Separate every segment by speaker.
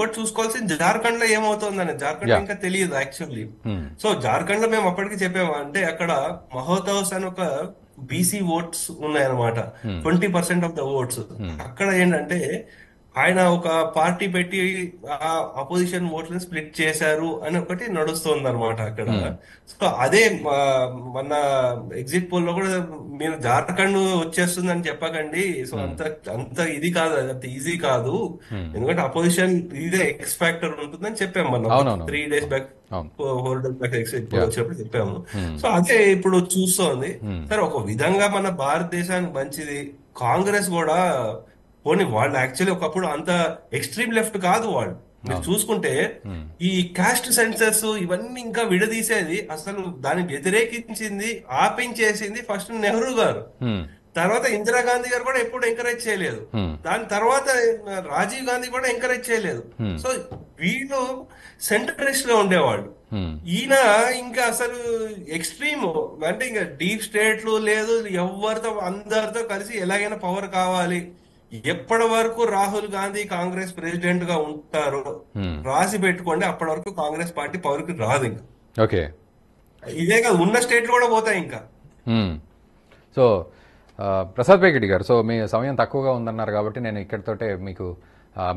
Speaker 1: ఇంకోటి చూసుకోవాల్సింది జార్ఖండ్ లో ఏమవుతుందని. జార్ఖండ్ లో
Speaker 2: యా.
Speaker 1: ఇంకా తెలియదు యాక్చువల్లీ. సో జార్ఖండ్ లో మేము అప్పటికి చెప్పాము, అంటే అక్కడ మహోతౌస్ అని ఒక బీసీ ఓట్స్ ఉన్నాయన్నమాట, 20% ఆఫ్ ద ఓట్స్. అక్కడ ఏంటంటే ఆయన ఒక పార్టీ పెట్టి ఆ అపోజిషన్ ఓట్లను స్ప్లిట్ చేశారు అని ఒకటి నడుస్తుంది అనమాట అక్కడ. సో అదే మన ఎగ్జిట్ పోల్ లో కూడా మీరు జార్ఖండ్ వచ్చేస్తుందని చెప్పకండి, సో అంత అంత ఇది కాదు, అంత ఈజీ కాదు, ఎందుకంటే అపోజిషన్ ఇదే ఎక్స్ ఫ్యాక్టర్ ఉంటుందని చెప్పాము మనం ఒక
Speaker 2: అవునవును.
Speaker 1: 3 days బ్యాక్,
Speaker 2: అవును.
Speaker 1: 4 days back exit poll
Speaker 2: yeah.
Speaker 1: వచ్చినప్పుడు చెప్పాము. సో అదే ఇప్పుడు చూస్తోంది. సరే, ఒక విధంగా మన భారతదేశానికి మంచిది. కాంగ్రెస్ కూడా పోనీ వాళ్ళు యాక్చువల్లీ ఒకప్పుడు అంత ఎక్స్ట్రీమ్ లెఫ్ట్ కాదు వాళ్ళు. మీరు
Speaker 2: అవును.
Speaker 1: చూసుకుంటే ఈ కాస్ట్ సెన్సస్ ఇవన్నీ ఇంకా విడదీసేది, అసలు దాన్ని వ్యతిరేకించింది, ఆపించేసింది ఫస్ట్ నెహ్రూ గారు. తర్వాత ఇందిరాగాంధీ గారు కూడా ఎప్పుడు ఎంకరేజ్ చేయలేదు. దాని తర్వాత రాజీవ్ గాంధీ కూడా ఎంకరేజ్ చేయలేదు. సో వీళ్ళు సెంట్రలిస్ట్ లో ఉండేవాళ్ళు. ఈయన ఇంకా అసలు ఎక్స్ట్రీమ్, అంటే ఇంకా డీప్ స్టేట్లు లేదు, ఎవరితో అందరితో కలిసి ఎలాగైనా పవర్ కావాలి, ఎప్పటి వరకు రాహుల్ గాంధీ కాంగ్రెస్ ప్రెసిడెంట్ గా ఉంటారో రాసి పెట్టుకోండి, అప్పటి వరకు కాంగ్రెస్ పార్టీ పవర్ కి రాదు ఇంకా.
Speaker 2: ఓకే.
Speaker 1: ఇదే కాదు, ఉన్న స్టేట్లు కూడా పోతాయి ఇంకా.
Speaker 2: సో ప్రసాద్ పేకెటి గారు, సో మీ సమయం తక్కువగా ఉందన్నారు కాబట్టి నేను ఇక్కడితోటే మీకు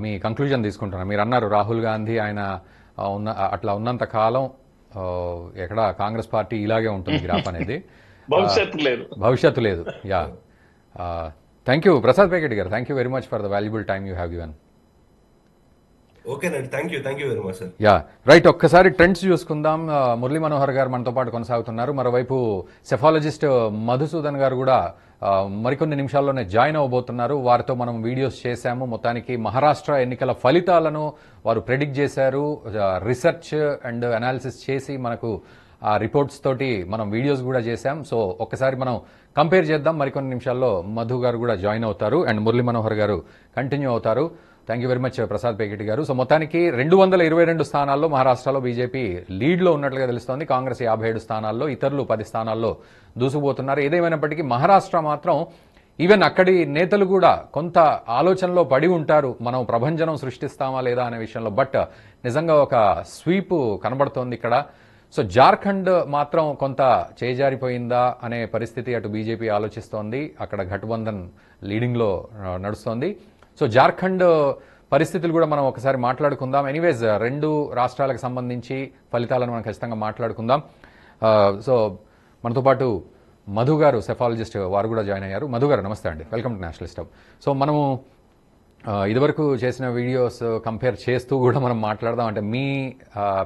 Speaker 2: మీ కంక్లూజన్ తీసుకుంటున్నాను. మీరు అన్నారు రాహుల్ గాంధీ ఆయన అట్లా ఉన్నంత కాలం ఎక్కడ కాంగ్రెస్ పార్టీ ఇలాగే ఉంటుంది గ్రాఫ్ అనేది, భవిష్యత్తు లేదు. Yeah. Thank you Prasad Peketi garu, thank you very much for the valuable time you have given.
Speaker 1: ఓకేనండి, thank you very much sir.
Speaker 2: Yeah right. ఒక్కసారి ట్రెండ్స్ చూసుకుందాం. మురళీ మనోహర్ గారు మనతో పాటు కొనసాగుతున్నారు. మరోవైపు సెఫాలజిస్ట్ మధుసూదన్ గారు కూడా మరికొన్ని నిమిషాల్లోనే జాయిన్ అవ్వబోతున్నారు. వారితో మనం వీడియోస్ చేశాము. మొత్తానికి మహారాష్ట్ర ఎన్నికల ఫలితాలను వారు ప్రెడిక్ట్ చేశారు. రీసెర్చ్ అండ్ అనాలిసిస్ చేసి మనకు ఆ రిపోర్ట్స్ తోటి మనం వీడియోస్ కూడా చేశాం. సో ఒక్కసారి మనం కంపేర్ చేద్దాం. మరికొన్ని నిమిషాల్లో మధు గారు కూడా జాయిన్ అవుతారు అండ్ మురళీ మనోహర్ గారు కంటిన్యూ అవుతారు. Thank you very much Prasad Peketi garu. So మొత్తానికి 222 స్థానాల్లో మహారాష్ట్రలో బీజేపీ లీడ్లో ఉన్నట్లుగా తెలుస్తోంది. కాంగ్రెస్ 57 స్థానాల్లో, ఇతరులు 10 స్థానాల్లో దూసుకుపోతున్నారు. ఏదేమైనప్పటికీ మహారాష్ట్ర మాత్రం ఈవెన్ అక్కడి నేతలు కూడా కొంత ఆలోచనలో పడి ఉంటారు, మనం ప్రభంజనం సృష్టిస్తామా లేదా అనే విషయంలో. బట్ నిజంగా ఒక స్వీప్ కనబడుతోంది ఇక్కడ. సో జార్ఖండ్ మాత్రం కొంత చేజారిపోయిందా అనే పరిస్థితి అటు బీజేపీ ఆలోచిస్తోంది. అక్కడ ఘటబంధన్ లీడింగ్లో నడుస్తోంది. సో జార్ఖండ్ పరిస్థితులు కూడా మనం ఒకసారి మాట్లాడుకుందాం. ఎనీవేస్ 2 రాష్ట్రాలకు సంబంధించి ఫలితాలను మనం ఖచ్చితంగా మాట్లాడుకుందాం. సో మనతో పాటు మధు గారు, సెఫాలజిస్ట్, వారు కూడా జాయిన్ అయ్యారు. మధు గారు నమస్తే అండి, welcome to Nationalist hub. So మనము ఇదివరకు చేసిన వీడియోస్ కంపేర్ చేస్తూ కూడా మనం మాట్లాడదాం. అంటే మీ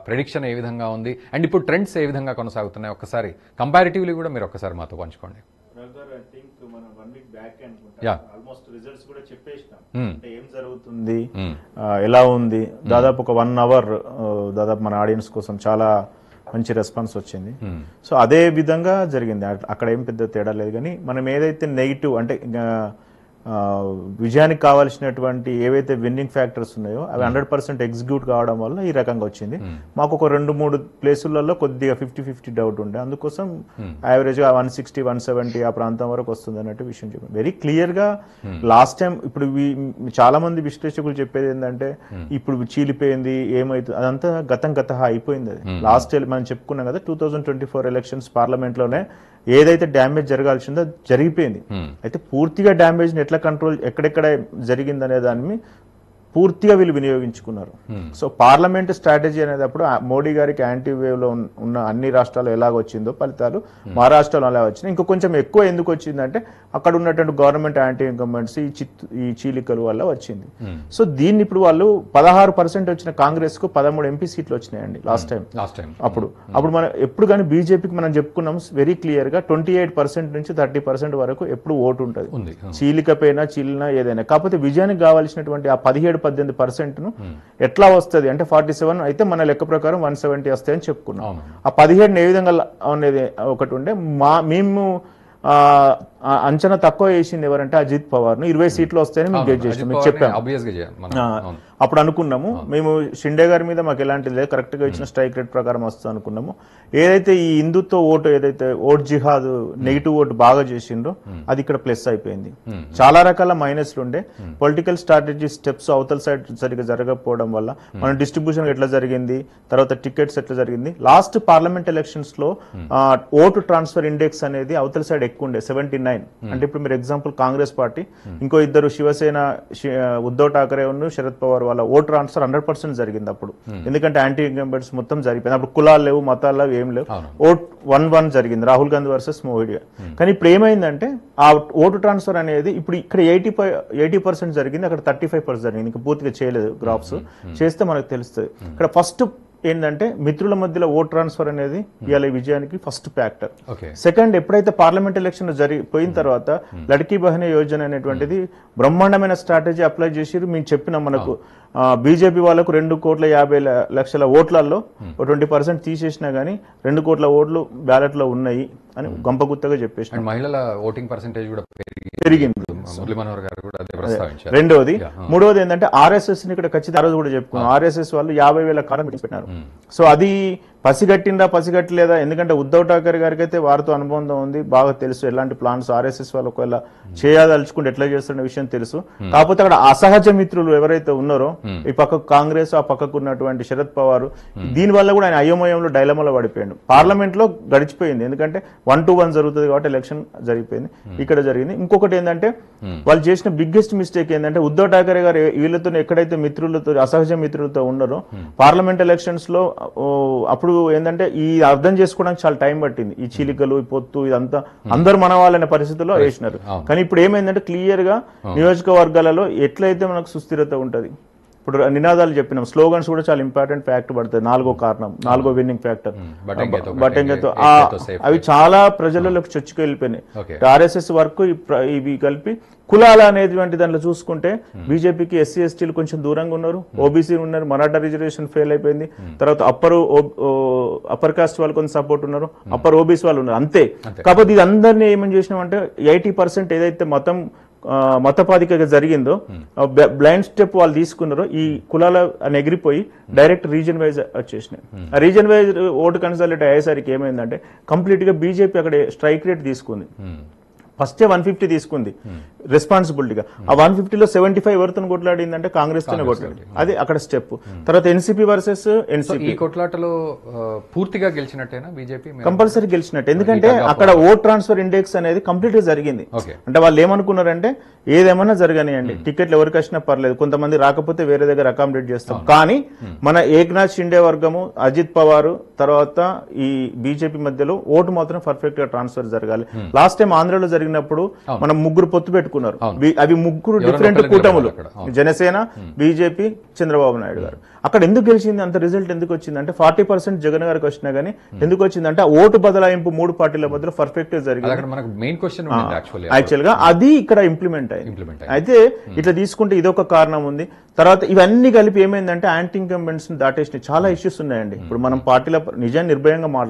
Speaker 2: ప్రెడిక్షన్ ఏ విధంగా ఉంది అండ్ ఇప్పుడు ట్రెండ్స్ ఏ విధంగా కొనసాగుతున్నాయి, ఒక్కసారి కంపారిటివ్లీ కూడా మీరు ఒక్కసారి మాతో పంచుకోండి.
Speaker 3: ఆల్మోస్ట్ రిజల్ట్స్ కూడా చెప్పేసినాం, అంటే ఏం జరుగుతుంది, ఎలా ఉంది. దాదాపు ఒక 1 hour దాదాపు మన ఆడియన్స్ కోసం చాలా మంచి రెస్పాన్స్ వచ్చింది. సో అదే విధంగా జరిగింది, అక్కడ ఏం పెద్ద తేడా లేదు. కానీ మనం ఏదైతే నెగిటివ్, అంటే విజయానికి కావాల్సినటువంటి ఏవైతే విన్నింగ్ ఫ్యాక్టర్స్ ఉన్నాయో అవి 100% ఎగ్జిక్యూట్ కావడం వల్ల ఈ రకంగా వచ్చింది. మాకు ఒక 2-3 ప్లేసులలో కొద్దిగా 50-50 డౌట్ ఉండే, అందుకోసం యావరేజ్గా 160, 170 ఆ ప్రాంతం వరకు వస్తుంది అన్నట్టు విషయం చెప్పాను. వెరీ క్లియర్గా లాస్ట్ టైం, ఇప్పుడు చాలా మంది విశ్లేషకులు చెప్పేది ఏంటంటే ఇప్పుడు చీలిపోయింది, ఏమైతుంది, అదంతా గత అయిపోయింది. అది లాస్ట్ మనం చెప్పుకున్నాం కదా, 2024 ఎలక్షన్స్ పార్లమెంట్లోనే ఏదైతే డ్యామేజ్ జరగాల్సిందో జరిగిపోయింది. అయితే పూర్తిగా డ్యామేజ్ ని ఎట్లా కంట్రోల్, ఎక్కడెక్కడ జరిగిందనే దాన్ని పూర్తిగా వీళ్ళు వినియోగించుకున్నారు. సో పార్లమెంట్ స్ట్రాటజీ అనేటప్పుడు మోడీ గారికి యాంటీ వేవ్ లో ఉన్న అన్ని రాష్ట్రాలు ఎలాగ వచ్చిందో ఫలితాలు మహారాష్ట్రలో అలా వచ్చినాయి. ఇంకా కొంచెం ఎక్కువ ఎందుకు వచ్చిందంటే అక్కడ ఉన్నటువంటి గవర్నమెంట్ యాంటీ ఇన్కంబెంట్స్ ఈ చీలికల వల్ల వచ్చింది. సో దీన్ని ఇప్పుడు వాళ్ళు 16% వచ్చిన కాంగ్రెస్ కు 13 ఎంపీ సీట్లు వచ్చినాయండి లాస్ట్ టైం. అప్పుడు మనం ఎప్పుడు కానీ బీజేపీకి మనం చెప్పుకున్నాం వెరీ క్లియర్ గా 28% నుంచి 30% వరకు ఎప్పుడు ఓటు ఉంటుంది, చీలికపోయినా చీలినా ఏదైనా. కాకపోతే విజయానికి కావాల్సినటువంటి ఆ 17-18% ఎట్లా వస్తుంది అంటే 47 అయితే మన లెక్క ప్రకారం 170 వస్తాయని చెప్పుకున్నాం. ఆ 17 ఏ విధంగా అనేది ఒకటి ఉండే. మేము అంచనా తక్కువ వేసింది ఎవరంటే అజిత్ పవార్ ను 20 సీట్లు వస్తాయని మేము గెట్ చేసినాం, మీకు చెప్పాము.
Speaker 2: ఆబ్వియస్ గా
Speaker 3: అప్పుడు అనుకున్నాము మేము షిండే గారి మీద మాకు ఎలాంటి లేదు, కరెక్ట్ గా ఇచ్చిన స్ట్రైక్ రేట్ ప్రకారం వస్తుంది అనుకున్నాము. ఏదైతే ఈ హిందుత్వ ఓటు ఏదైతే ఓట్ జిహాద్ నెగిటివ్ ఓటు బాగా చేసిండ్రో అది ఇక్కడ ప్లస్ అయిపోయింది. చాలా రకాల మైనస్లు ఉండే, పొలిటికల్ స్ట్రాటజీ స్టెప్స్ అవతల సైడ్ సరిగ్గా జరగకపోవడం వల్ల మన డిస్ట్రిబ్యూషన్ ఎట్లా జరిగింది, తర్వాత టికెట్స్ ఎట్లా జరిగింది. లాస్ట్ పార్లమెంట్ ఎలక్షన్స్ లో ఓటు ట్రాన్స్ఫర్ ఇండెక్స్ అనేది అవతల సైడ్ ఎక్కువ ఉండే 79. అంటే ఇప్పుడు మీరు ఎగ్జాంపుల్ కాంగ్రెస్ పార్టీ ఇంకో ఇద్దరు శివసేన ఉద్ధవ్ ఠాకరే ఉన్న శరద్ పవార్ వాళ్ళ ఓట్ ట్రాన్స్ఫర్ 100% జరిగింది అప్పుడు. ఎందుకంటే యాంటీ ఇన్కంబెంట్స్ మొత్తం జరిగిపోయింది. అప్పుడు కులాలు లేవు, మతాలు లేవు, ఏం లేవు. ఓట్ 1-1 జరిగింది, రాహుల్ గాంధీ వర్సెస్ మోడీ. కానీ ఇప్పుడు ఏమైందంటే ఆ ఓటు ట్రాన్స్ఫర్ అనేది ఇప్పుడు ఇక్కడ 80% జరిగింది, అక్కడ 35% జరిగింది. ఇంకా పూర్తిగా చేయలేదు, గ్రాఫ్స్ చేస్తే మనకు తెలుస్తుంది. ఇక్కడ ఫస్ట్ ఏంటంటే మిత్రుల మధ్యలో ఓట్ ట్రాన్స్ఫర్ అనేది ఇవాళ విజయానికి ఫస్ట్ ఫ్యాక్టర్. సెకండ్, ఎప్పుడైతే పార్లమెంట్ ఎలక్షన్ జరిగిపోయిన తర్వాత లడ్కీ బహనే యోజన అనేటువంటిది బ్రహ్మాండమైన స్ట్రాటజీ అప్లై చేసి మేము చెప్పిన మనకు బీజేపీ వాళ్ళకు 2,50,00,000 ఓట్లలో 20% తీసేసినా గానీ 2 కోట్ల ఓట్లు బ్యాలెట్ లో ఉన్నాయి అని గంపగుత్తగా చెప్పేసి
Speaker 2: మహిళల ఓటింగ్ పర్సెంటేజ్ కూడా
Speaker 3: పెరిగింది.
Speaker 2: మురళీ మనోహర్ గారు కూడా అదే ప్రస్తావించారు.
Speaker 3: రెండోది, మూడోది ఏంటంటే ఆర్ఎస్ఎస్ ని ఇక్కడ ఖచ్చితంగా ఆ రోజు కూడా చెప్పుకున్నాం, ఆర్ఎస్ఎస్ వాళ్ళు 50,000 కాలం పెట్టినారు. సో అది పసిగట్టలేదా? ఎందుకంటే ఉద్ధవ్ ఠాకరే గారికి అయితే వారితో అనుబంధం ఉంది, బాగా తెలుసు ఎలాంటి ప్లాన్స్ ఆర్ఎస్ఎస్ వాళ్ళు ఒకవేళ చేయదలుచుకుంటే ఎట్లా చేస్తున్న విషయం తెలుసు. కాకపోతే అక్కడ అసహజ మిత్రులు ఎవరైతే ఉన్నారో, ఈ పక్కకు కాంగ్రెస్, ఆ పక్కకు ఉన్నటువంటి శరద్ పవార్, దీని వల్ల కూడా ఆయన అయోమయంలో డైలమాలో పడిపోయాడు. పార్లమెంట్ లో గడిచిపోయింది, ఎందుకంటే 1-1 జరుగుతుంది కాబట్టి ఎలక్షన్ జరిగిపోయింది, ఇక్కడ జరిగింది. ఇంకొకటి ఏంటంటే వాళ్ళు చేసిన బిగ్గెస్ట్ మిస్టేక్ ఏంటంటే ఉద్ధవ్ ఠాకరే గారు వీళ్ళతో ఎక్కడైతే మిత్రులతో అసహజ మిత్రులతో ఉన్నారో పార్లమెంట్ ఎలక్షన్స్ లో అప్పుడు ఏంటంటే ఈ అర్థం చేసుకోవడానికి చాలా టైం పట్టింది. ఈ చీలికలు, ఈ పొత్తు, ఇదంతా అందరు మన వాళ్ళనే పరిస్థితుల్లో వేసినారు. కానీ ఇప్పుడు ఏమైందంటే క్లియర్ గా నియోజకవర్గాలలో ఎట్లయితే మనకు సుస్థిరత ఉంటది. ఇప్పుడు నినాదాలు చెప్పినాం, స్లోగన్స్ కూడా చాలా ఇంపార్టెంట్ ఫ్యాక్ట్ పడుతుంది. 4వ కారణం, 4వ విన్నింగ్ ఫ్యాక్టర్ బటంగతో, అవి చాలా ప్రజలలోకి చొచ్చుకు వెళ్ళిపోయినాయి. ఆర్ఎస్ఎస్ వరకు ఇవి కలిపి కులాల అనేటువంటి దాంట్లో చూసుకుంటే బీజేపీకి ఎస్సీ ఎస్టీలు కొంచెం దూరంగా ఉన్నారు, ఓబీసీ ఉన్నారు, మరాఠా రిజర్వేషన్ ఫెయిల్ అయిపోయింది. తర్వాత అప్పర్ కాస్ట్ వాళ్ళు కొంచెం సపోర్ట్ ఉన్నారు, అప్పర్ ఓబీసీ వాళ్ళు ఉన్నారు, అంతే. కాకపోతే ఇది అందరినీ ఏమని చేసినామంటే 80% ఏదైతే మతపాదికగా జరిగిందో బ్లైండ్ స్టెప్ వాళ్ళు తీసుకున్నారో ఈ కులాల ఎగిరిపోయి డైరెక్ట్ రీజన్ వైజ్ వచ్చేసినాయి. ఆ రీజన్ వైజ్ ఓటు కన్సల్టేట్ అయ్యేసరికి ఏమైందంటే కంప్లీట్ గా బీజేపీ అక్కడ స్ట్రైక్ రేట్ తీసుకుంది. ఫస్టే 150 తీసుకుంది రెస్పాన్సిబిలిటీగా. ఆ 150లో 75 ఎవరితో కొట్లాడిందంటే కాంగ్రెస్ తోనే కొట్లాడి, అది అక్కడ స్టెప్. తర్వాత ఎన్సీపీ వర్సెస్ ఎన్సీపీ.
Speaker 2: ఈ కొట్లాటలో పూర్తిగా గెలిచినట్టేనా బీజేపీ?
Speaker 3: కంపల్సరీ గెలిచినట్టు, ఎందుకంటే అక్కడ ఓట్ ట్రాన్స్ఫర్ ఇండెక్స్ అనేది కంప్లీట్ గా జరిగింది. అంటే వాళ్ళు ఏమనుకున్నారంటే ఏదేమన్నా జరగనియండి, టికెట్లు ఎవరికి వచ్చినా పర్లేదు, కొంతమంది రాకపోతే వేరే దగ్గర అకామిడేట్ చేస్తాం. కానీ మన ఏక్నాథ్ షిండే వర్గము, అజిత్ పవార్, తర్వాత ఈ బీజేపీ మధ్యలో ఓటు మాత్రం పర్ఫెక్ట్ గా ట్రాన్స్ఫర్ జరగాలి. లాస్ట్ టైం ఆంధ్రలో జరిగినప్పుడు మనం 3 పొత్తు పెట్టుకున్నారు, అవి 3 డిఫరెంట్ కూటములు, జనసేన, బీజేపీ, చంద్రబాబు నాయుడు గారు. అక్కడ ఎందుకు గెలిచింది, అంత రిజల్ట్ ఎందుకు వచ్చింది అంటే 40% జగన్ గారికి వచ్చినా గానీ ఎందుకు వచ్చిందంటే ఆ ఓటు బదలాయింపు 3 పార్టీల మధ్యలో పర్ఫెక్ట్ గా జరిగింది. యాక్చువల్ గా అది ఇక్కడ ఇంప్లిమెంట్ అయింది. అయితే ఇట్లా తీసుకుంటే ఇదొక కారణం ఉంది. తర్వాత ఇవన్నీ కలిపి ఏమైందంటే యాంటీ ఇన్కంబెంట్స్ దాటేసిన చాలా ఇష్యూస్ ఉన్నాయండి. ఇప్పుడు మనం పార్టీల నిజాన్ని నిర్భయంగా మాట్లాడుతున్నాం.